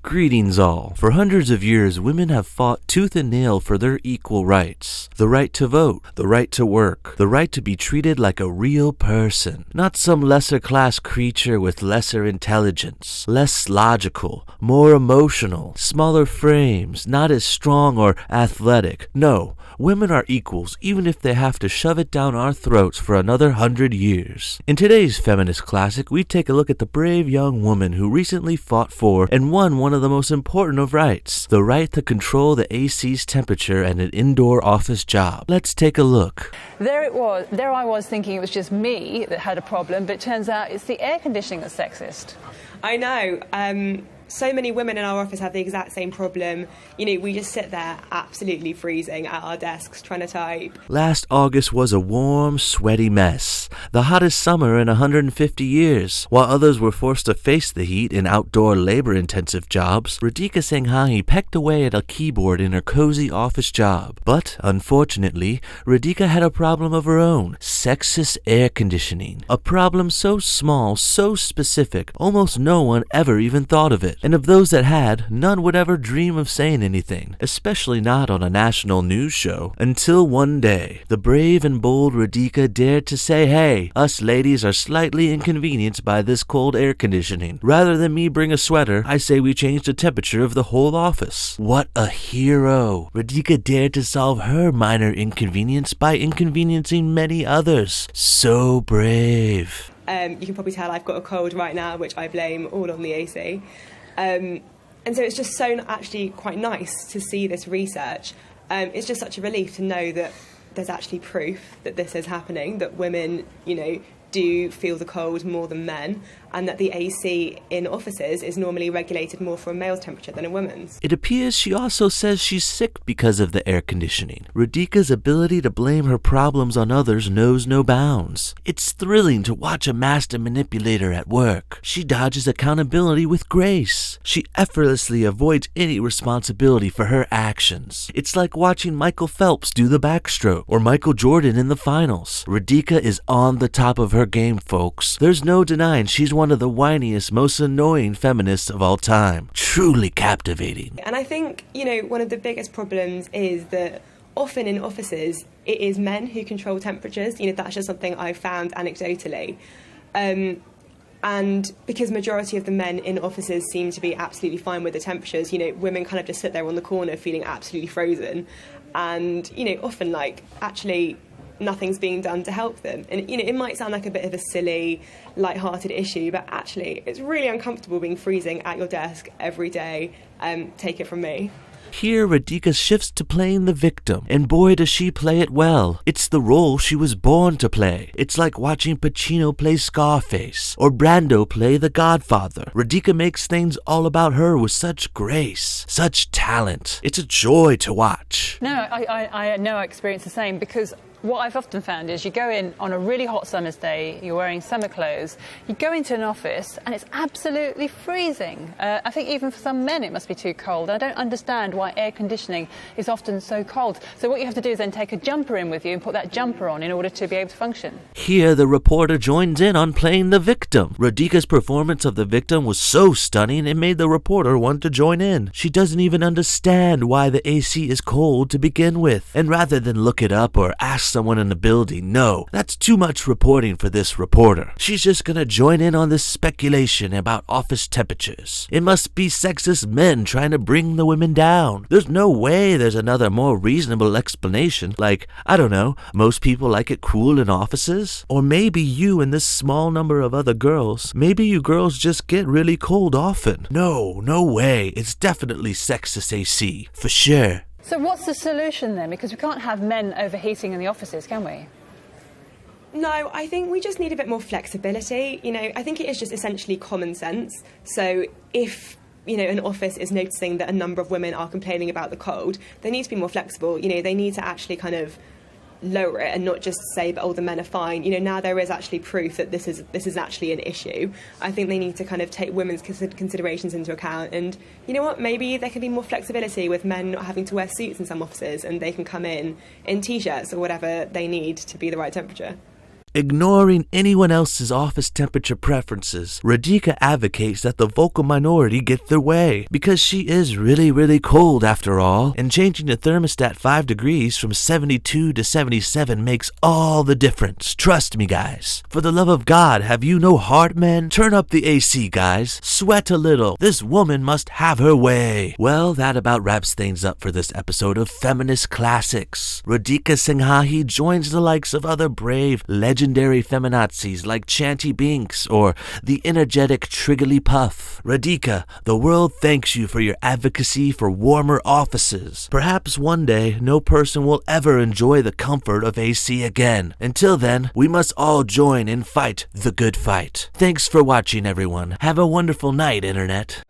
Greetings all. For hundreds of years, women have fought tooth and nail for their equal rights. The right to vote, the right to work, the right to be treated like a real person, not some lesser class creature with lesser intelligence, less logical, more emotional, smaller frames, not as strong or athletic. No, women are equals even if they have to shove it down our throats for another 100 years. In today's Feminist Classic, we take a look at the brave young woman who recently fought for and won one of the most important of rights, the right to control the AC's temperature and an indoor office job. Let's take a look. There it was. There I was thinking it was just me that had a problem, but it turns out it's the air conditioning that's sexist. I know. So many women in our office have the exact same problem. You know, we just sit there absolutely freezing at our desks trying to type. Last August was a warm, sweaty mess. The hottest summer in 150 years. While others were forced to face the heat in outdoor labor-intensive jobs, Radhika Sanghahi pecked away at a keyboard in her cozy office job. But, unfortunately, Radhika had a problem of her own: sexist air conditioning. A problem so small, so specific, almost no one ever even thought of it. And of those that had, none would ever dream of saying anything, especially not on a national news show, until one day, the brave and bold Radhika dared to say, "Hey, us ladies are slightly inconvenienced by this cold air conditioning. Rather than me bring a sweater, I say we change the temperature of the whole office." What a hero! Radhika dared to solve her minor inconvenience by inconveniencing many others. So brave. You can probably tell I've got a cold right now, which I blame all on the AC. And so it's just so actually quite nice to see this research. It's just such a relief to know that there's actually proof that this is happening, that women, do feel the cold more than men, and that the AC in offices is normally regulated more for a male's temperature than a woman's. It appears she also says she's sick because of the air conditioning. Radhika's ability to blame her problems on others knows no bounds. It's thrilling to watch a master manipulator at work. She dodges accountability with grace. She effortlessly avoids any responsibility for her actions. It's like watching Michael Phelps do the backstroke, or Michael Jordan in the finals. Radhika is on the top of her game, folks. There's no denying she's one of the whiniest, most annoying feminists of all time. Truly captivating. And I think, one of the biggest problems is that often in offices, it is men who control temperatures. That's just something I've found anecdotally. And because majority of the men in offices seem to be absolutely fine with the temperatures, women kind of just sit there on the corner feeling absolutely frozen. And, often actually nothing's being done to help them. And, it might sound like a bit of a silly, light-hearted issue, but actually it's really uncomfortable being freezing at your desk every day. Take it from me. Here, Radhika shifts to playing the victim, and boy does she play it well. It's the role she was born to play. It's like watching Pacino play Scarface, or Brando play The Godfather. Radhika makes things all about her with such grace, such talent. It's a joy to watch. No, I know I experience the same, because what I've often found is you go in on a really hot summer's day, you're wearing summer clothes, you go into an office and it's absolutely freezing. I think even for some men it must be too cold. I don't understand why air conditioning is often so cold. So what you have to do is then take a jumper in with you and put that jumper on in order to be able to function. Here the reporter joins in on playing the victim. Radhika's performance of the victim was so stunning it made the reporter want to join in. She doesn't even understand why the AC is cold to begin with. And rather than look it up or ask someone in the building, no, that's too much reporting for this reporter. She's just gonna join in on this speculation about office temperatures. It must be sexist men trying to bring the women down. There's no way there's another more reasonable explanation, like, I don't know, most people like it cool in offices? Or maybe you and this small number of other girls, maybe you girls just get really cold often. No way, it's definitely sexist AC, for sure. So what's the solution then? Because we can't have men overheating in the offices, can we? No, I think we just need a bit more flexibility. I think it is just essentially common sense. So if, an office is noticing that a number of women are complaining about the cold, they need to be more flexible. They need to actually kind of lower it and not just say, but the men are fine. Now there is actually proof that this is actually an issue. I think they need to kind of take women's considerations into account, and you know what, maybe there can be more flexibility with men not having to wear suits in some offices, and they can come in t-shirts or whatever they need to be the right temperature. Ignoring anyone else's office temperature preferences, Radhika advocates that the vocal minority get their way, because she is really cold after all, and changing the thermostat 5 degrees from 72 to 77 makes all the difference. Trust me, guys. For the love of God, have you no heart, men? Turn up the AC, guys. Sweat a little. This woman must have her way. Well, that about wraps things up for this episode of Feminist Classics. Radhika Singhahi joins the likes of other brave, legendary feminazis like Chanty Binks or the energetic Triggly Puff. Radhika, the world thanks you for your advocacy for warmer offices. Perhaps one day, no person will ever enjoy the comfort of AC again. Until then, we must all join and fight the good fight. Thanks for watching, everyone. Have a wonderful night, Internet.